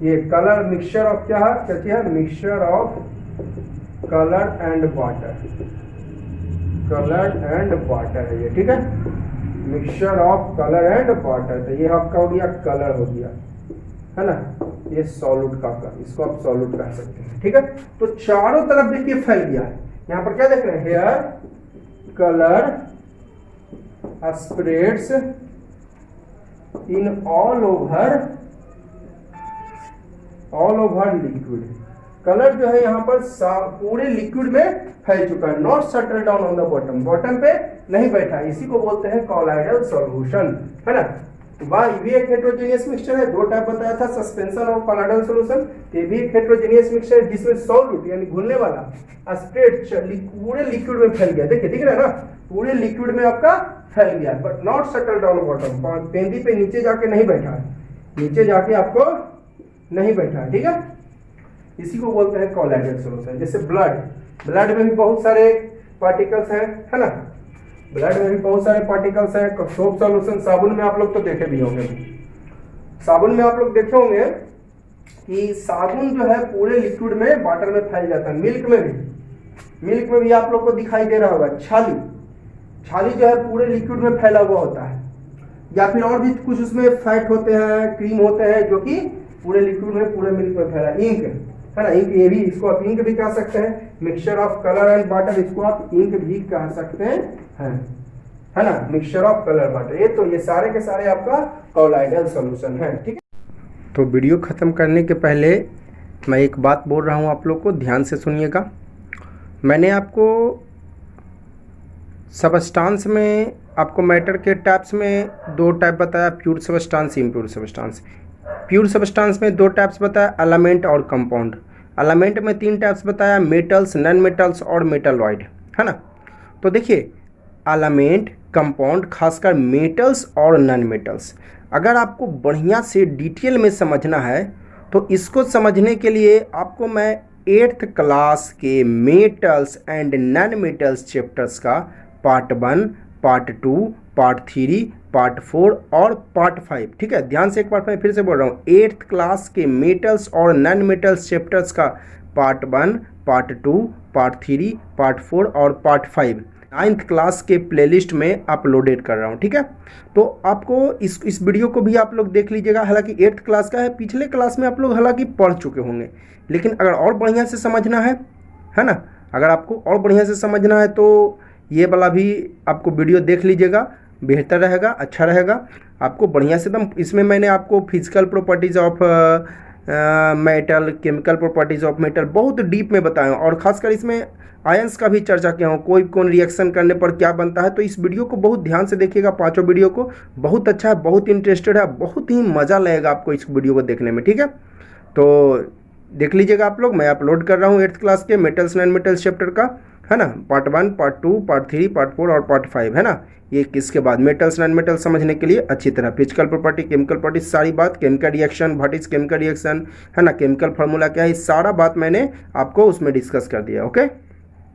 A: ये कलर मिक्सचर ऑफ क्या है, क्या है, mixture of colour and water, colour and water है ये, ठीक है, mixture of colour and water. तो ये आपका हो गया कलर हो गया, है ना, ये सॉल्यूट का, इसको आप सॉल्यूट कह सकते हैं। ठीक है, तो चारों तरफ देखिए फैल गया है। यहाँ पर क्या देख रहे हैं, here colour spreads in all over liquid. Colour जो है यहाँ पर पूरे लिक्विड में फैल चुका है, not settle down on the bottom, bottom पे नहीं बैठा, इसी को बोलते हैं कॉलाइडल सॉल्यूशन, है ना। वाह, ये भी एक हेट्रोजेनियस मिक्सचर है, दो टाइप बताया था, सस्पेंशन और कॉलाइडल सॉल्यूशन। ये भी एक हेट्रोजेनियस मिक्सचर है जिसमें सॉल्यूट यानी घुलने वाला स्प्रेड पूरे लिक्विड में फैल गया, देखिए दिख रहा है ना, पूरे लिक्विड में आपका फैल गया, but not settle down bottom, पेंदी पे नीचे जाके नहीं बैठा है, नीचे जाके आपको नहीं बैठा है। ठीक है, इसी को बोलते हैं कॉलाइडल सॉल्यूशन। जैसे ब्लड में भी बहुत सारे पार्टिकल्स हैं, है ना, ब्लड में भी बहुत सारे पार्टिकल्स हैं। सोप सॉल्यूशन, साबुन में आप लोग तो देखे भी होंगे, साबुन में आप लोग देखे होंगे कि साबुन जो है पूरे लिक्विड में वाटर में फैल जाता है। मिल्क में भी आप लोग को दिखाई दे रहा होगा, छाली जो है पूरे लिक्विड में फैला हुआ होता है, या फिर और भी कुछ उसमें फैट होते हैं, क्रीम होते हैं, जो कि पूरे लिक्विड में, पूरे मिल्क में फैला। इंक है ना, इंक, ये भी, इसको आप इंक भी कह सकते हैं, mixture of colour and water, इसको आप इंक भी कह सकते हैं, है ना, मिक्सचर ऑफ कलर वाटर। ये तो ये सारे के सारे आपका कॉलाइडल सॉल्यूशन है। ठीक है, तो वीडियो खत्म करने के पहले मैं एक बात बोल रहा हूँ, आप लोग को ध्यान से सुनिएगा। मैंने आपको सबस्टांस में, आपको मैटर के टाइप्स में दो टाइप बताया, pure substance, impure substance. Pure substance में दो टाइप्स बताया, एलिमेंट और कंपाउंड। एलिमेंट में तीन टाइप्स बताया, मेटल्स, नॉन मेटल्स और मेटलॉइड, है ना। तो देखिए, एलिमेंट, कंपाउंड, खासकर मेटल्स और नॉन मेटल्स, अगर आपको बढ़िया से डिटेल में समझना है तो इसको समझने के लिए आपको मैं 8th क्लास के metals and non metals chapters का पार्ट 1, पार्ट 2, पार्ट 3, पार्ट 4 और पार्ट 5, ठीक है, ध्यान से एक बार मैं फिर से बोल रहा हूँ, 8th क्लास के मेटल्स और नॉन मेटल्स चैप्टर्स का पार्ट 1, पार्ट 2, पार्ट 3, पार्ट 4 और पार्ट 5 9th क्लास के प्लेलिस्ट में अपलोडेड कर रहा हूँ। ठीक है, तो आपको इस वीडियो को भी आप लोग देख लीजिएगा। हालांकि 8th क्लास का है, पिछले क्लास में आप लोग हालांकि पढ़ चुके होंगे, लेकिन अगर और बढ़िया से समझना है ना, अगर आपको और बढ़िया से समझना है तो ये वाला भी आपको वीडियो देख लीजिएगा, बेहतर रहेगा, अच्छा रहेगा आपको बढ़िया से एकदम। इसमें मैंने आपको physical properties of metal, chemical properties of metal बहुत डीप में बताया हूँ, और खासकर इसमें आयंस का भी चर्चा किया हूँ, कोई कौन रिएक्शन करने पर क्या बनता है। तो इस वीडियो को बहुत ध्यान से देखिएगा, पांचों वीडियो को, बहुत अच्छा है, बहुत इंटरेस्टेड है, बहुत ही मज़ा लगेगा आपको इस वीडियो को देखने में। ठीक है, तो देख लीजिएगा आप लोग, मैं अपलोड कर रहा हूँ 8th क्लास के मेटल्स नॉन मेटल्स चैप्टर का, है ना, पार्ट 1, पार्ट 2, पार्ट 3, पार्ट 4 और पार्ट 5, है ना। ये किसके बाद मेटल्स नॉन मेटल्स समझने के लिए अच्छी तरह फिजिकल प्रॉपर्टी, केमिकल प्रॉपर्टी, सारी बात, chemical reaction, what is chemical reaction, है ना, केमिकल फार्मूला क्या है, सारा बात मैंने आपको उसमें डिस्कस कर दिया। ओके।